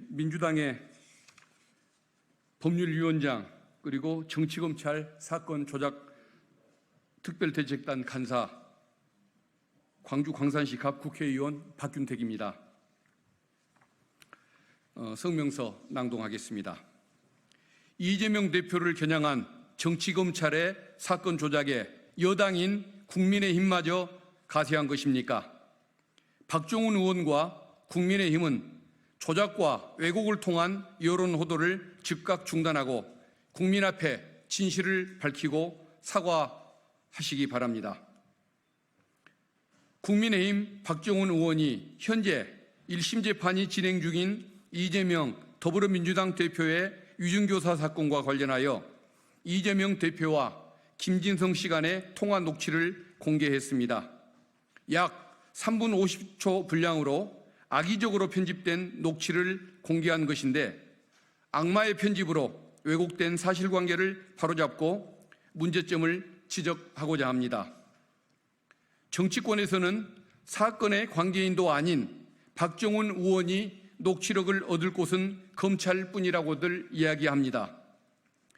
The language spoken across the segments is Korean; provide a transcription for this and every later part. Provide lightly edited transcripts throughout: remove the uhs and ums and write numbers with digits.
민주당의 법률위원장 그리고 정치검찰 사건 조작 특별대책단 간사 광주 광산시 갑 국회의원 박균택입니다. 성명서 낭독하겠습니다. 이재명 대표를 겨냥한 정치검찰의 사건 조작에 여당인 국민의힘마저 가세한 것입니까? 박종훈 의원과 국민의힘은 조작과 왜곡을 통한 여론 호도를 즉각 중단하고 국민 앞에 진실을 밝히고 사과하시기 바랍니다. 국민의힘 박종훈 의원이 현재 1심 재판이 진행 중인 이재명 더불어민주당 대표의 위증교사 사건과 관련하여 이재명 대표와 김진성 씨 간의 통화 녹취를 공개했습니다. 약 3분 50초 분량으로 악의적으로 편집된 녹취를 공개한 것인데 악마의 편집으로 왜곡된 사실관계를 바로잡고 문제점을 지적하고자 합니다. 정치권에서는 사건의 관계인도 아닌 박종훈 의원이 녹취록을 얻을 곳은 검찰뿐이라고들 이야기합니다.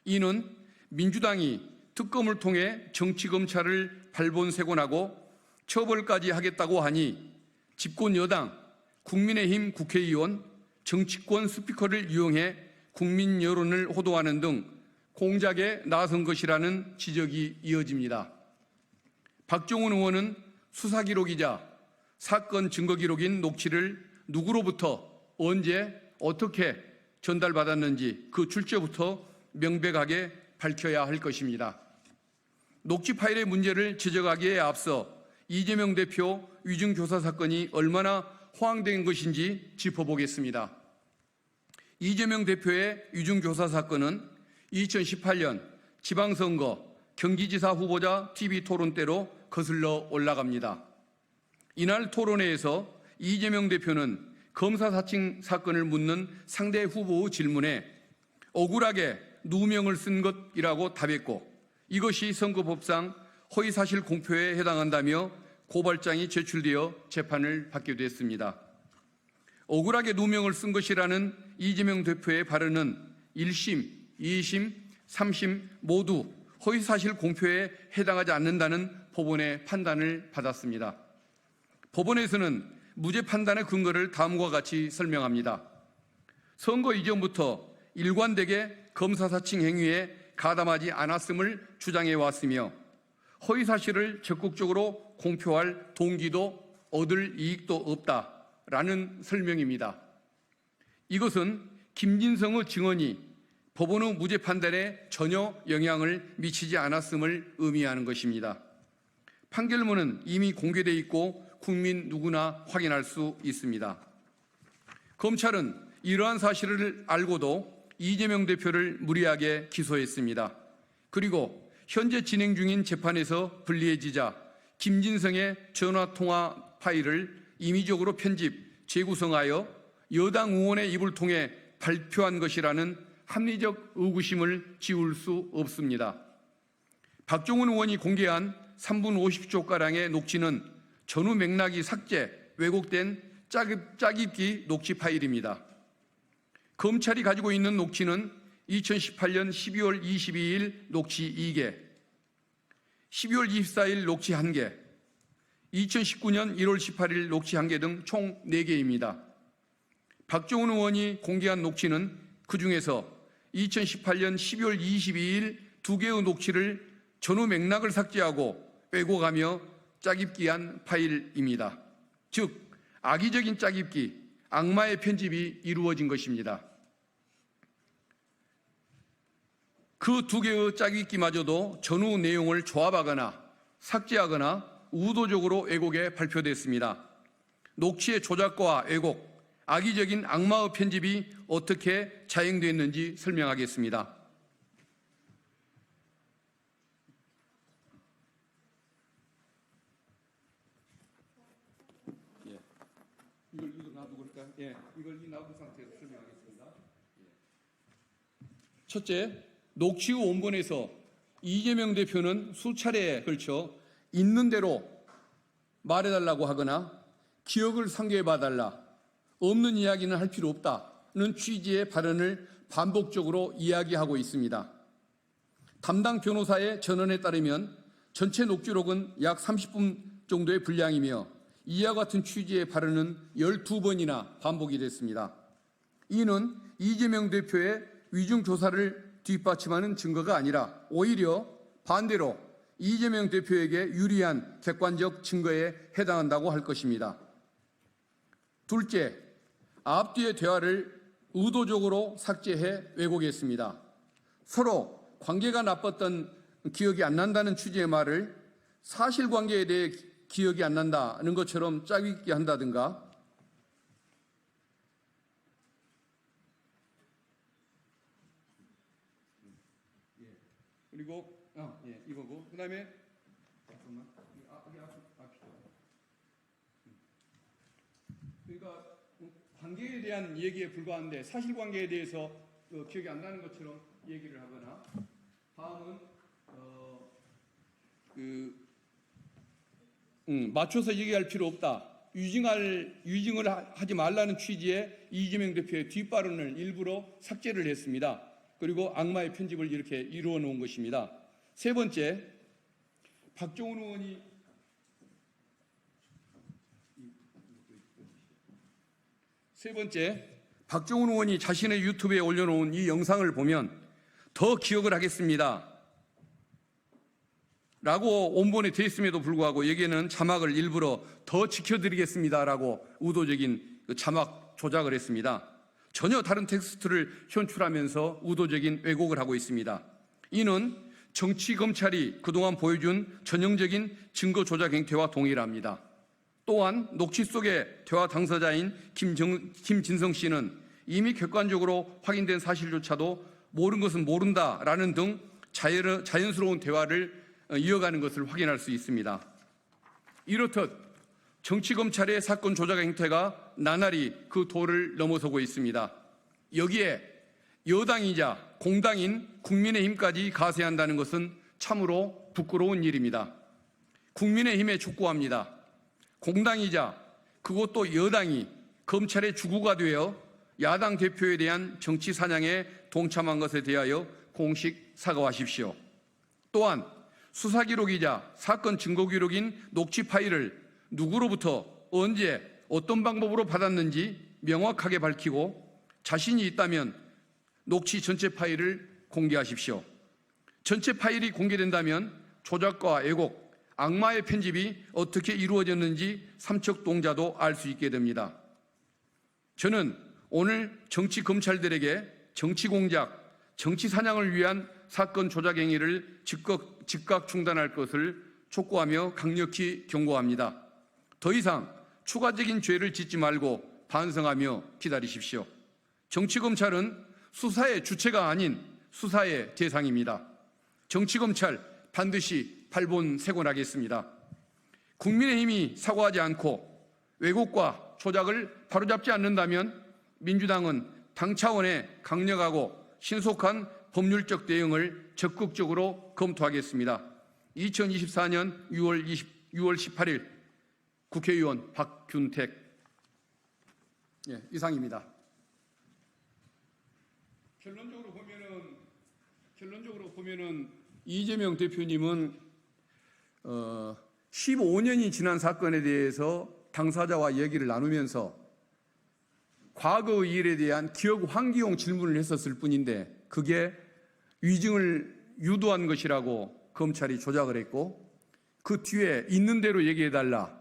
이는 민주당이 특검을 통해 정치검찰을 발본색원하고 처벌까지 하겠다고 하니 집권 여당 국민의힘 국회의원, 정치권 스피커를 이용해 국민 여론을 호도하는 등 공작에 나선 것이라는 지적이 이어집니다. 박종훈 의원은 수사기록이자 사건 증거기록인 녹취를 누구로부터 언제 어떻게 전달받았는지 그 출처부터 명백하게 밝혀야 할 것입니다. 녹취 파일의 문제를 지적하기에 앞서 이재명 대표 위증교사 사건이 얼마나 호황된 것인지 짚어보겠습니다. 이재명 대표의 위증교사 사건은 2018년 지방선거 경기지사 후보자 TV 토론 때로 거슬러 올라갑니다. 이날 토론회에서 이재명 대표는 검사 사칭 사건을 묻는 상대 후보의 질문에 억울하게 누명을 쓴 것이라고 답했고 이것이 선거법상 허위사실 공표에 해당한다며 고발장이 제출되어 재판을 받게 됐습니다. 억울하게 누명을 쓴 것이라는 이재명 대표의 발언은 1심, 2심, 3심 모두 허위사실 공표에 해당하지 않는다는 법원의 판단을 받았습니다. 법원에서는 무죄 판단의 근거를 다음과 같이 설명합니다. 선거 이전부터 일관되게 검사 사칭 행위에 가담하지 않았음을 주장해 왔으며 허위사실을 적극적으로 공표할 동기도 얻을 이익도 없다라는 설명입니다. 이것은 김진성의 증언이 법원의 무죄 판단에 전혀 영향을 미치지 않았음을 의미하는 것입니다. 판결문은 이미 공개되어 있고 국민 누구나 확인할 수 있습니다. 검찰은 이러한 사실을 알고도 이재명 대표를 무리하게 기소했습니다. 그리고 현재 진행 중인 재판에서 불리해지자 김진성의 전화통화 파일을 임의적으로 편집, 재구성하여 여당 의원의 입을 통해 발표한 것이라는 합리적 의구심을 지울 수 없습니다. 박종훈 의원이 공개한 3분 50초가량의 녹취는 전후 맥락이 삭제, 왜곡된 짜깁기 녹취 파일입니다. 검찰이 가지고 있는 녹취는 2018년 12월 22일 녹취 2개, 12월 24일 녹취 1개, 2019년 1월 18일 녹취 1개 등 총 4개입니다. 박종훈 의원이 공개한 녹취는 그중에서 2018년 12월 22일 2개의 녹취를 전후 맥락을 삭제하고 왜곡하며 짜깁기한 파일입니다. 즉 악의적인 짜깁기, 악마의 편집이 이루어진 것입니다. 그 2개의 짜깁기마저도 전후 내용을 조합하거나 삭제하거나 의도적으로 왜곡해 발표됐습니다. 녹취의 조작과 왜곡, 악의적인 악마의 편집이 어떻게 자행됐는지 설명하겠습니다. 이걸 놔두고 할까요? 이걸 놔둔 상태에서 설명하겠습니다. 첫째, 녹취 후 원본에서 이재명 대표는 수차례에 걸쳐 있는 대로 말해달라고 하거나 기억을 상기해봐달라, 없는 이야기는 할 필요 없다 취지의 발언을 반복적으로 이야기하고 있습니다. 담당 변호사의 전언에 따르면 전체 녹취록은 약 30분 정도의 분량이며 이와 같은 취지의 발언은 12번이나 반복이 됐습니다. 이는 이재명 대표의 위중 조사를 뒷받침하는 증거가 아니라 오히려 반대로 이재명 대표에게 유리한 객관적 증거에 해당한다고 할 것입니다. 둘째, 앞뒤의 대화를 의도적으로 삭제해 왜곡했습니다. 서로 관계가 나빴던 기억이 안 난다는 취지의 말을 사실관계에 대해 기억이 안 난다는 것처럼 짜깁기 한다든가, 그리고 이거고, 그다음에 그러니까 관계에 대한 얘기에 불과한데 사실관계에 대해서 기억이 안 나는 것처럼 얘기를 하거나, 다음은 맞춰서 얘기할 필요 없다. 위증을 하지 말라는 취지의 이재명 대표의 뒷발언을 일부러 삭제를 했습니다. 그리고 악마의 편집을 이렇게 이루어 놓은 것입니다. 세 번째, 박종훈 의원이 자신의 유튜브에 올려놓은 이 영상을 보면 더 기억을 하겠습니다 라고 원본에 되어 있음에도 불구하고 여기에는 자막을 일부러 더 지켜드리겠습니다 라고 의도적인 자막 조작을 했습니다. 전혀 다른 텍스트를 현출하면서 의도적인 왜곡을 하고 있습니다. 이는 정치검찰이 그동안 보여준 전형적인 증거 조작 행태와 동일합니다. 또한 녹취 속의 대화 당사자인 김진성 씨는 이미 객관적으로 확인된 사실조차도 모르는 것은 모른다라는 등 자연스러운 대화를 이어가는 것을 확인할 수 있습니다. 이렇듯 정치검찰의 사건 조작 행태가 나날이 그 도를 넘어서고 있습니다. 여기에 여당이자 공당인 국민의힘까지 가세한다는 것은 참으로 부끄러운 일입니다. 국민의힘에 촉구합니다. 공당이자 그것도 여당이 검찰의 주구가 되어 야당 대표에 대한 정치 사냥에 동참한 것에 대하여 공식 사과하십시오. 또한 수사 기록이자 사건 증거 기록인 녹취 파일을 누구로부터 언제 어떤 방법으로 받았는지 명확하게 밝히고 자신이 있다면 녹취 전체 파일을 공개하십시오. 전체 파일이 공개된다면 조작과 왜곡, 악마의 편집이 어떻게 이루어졌는지 삼척동자도 알 수 있게 됩니다. 저는 오늘 정치 검찰들에게 정치 공작, 정치 사냥을 위한 사건 조작 행위를 즉각 중단할 것을 촉구하며 강력히 경고합니다. 더 이상 추가적인 죄를 짓지 말고 반성하며 기다리십시오. 정치검찰은 수사의 주체가 아닌 수사의 대상입니다. 정치검찰 반드시 발본색원하겠습니다. 국민의힘이 사과하지 않고 왜곡과 조작을 바로잡지 않는다면 민주당은 당 차원의 강력하고 신속한 법률적 대응을 적극적으로 검토하겠습니다. 2024년 6월 18일 국회의원 박균택. 이상입니다. 결론적으로 보면은 이재명 대표님은 15년이 지난 사건에 대해서 당사자와 얘기를 나누면서 과거 일에 대한 기억 환기용 질문을 했었을 뿐인데 그게 위증을 유도한 것이라고 검찰이 조작을 했고, 그 뒤에 있는 대로 얘기해달라,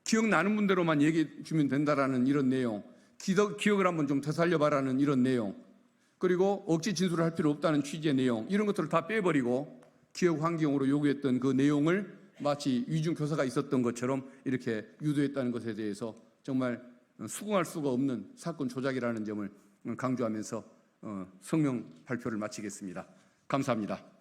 기억나는 분대로만 얘기해 주면 된다라는 이런 내용, 기억을 한번 좀 되살려봐라는 이런 내용, 그리고 억지 진술을 할 필요 없다는 취지의 내용, 이런 것들을 다 빼버리고 기억 환경으로 요구했던 그 내용을 마치 위중 교사가 있었던 것처럼 이렇게 유도했다는 것에 대해서 정말 수긍할 수가 없는 사건 조작이라는 점을 강조하면서 성명 발표를 마치겠습니다. 감사합니다.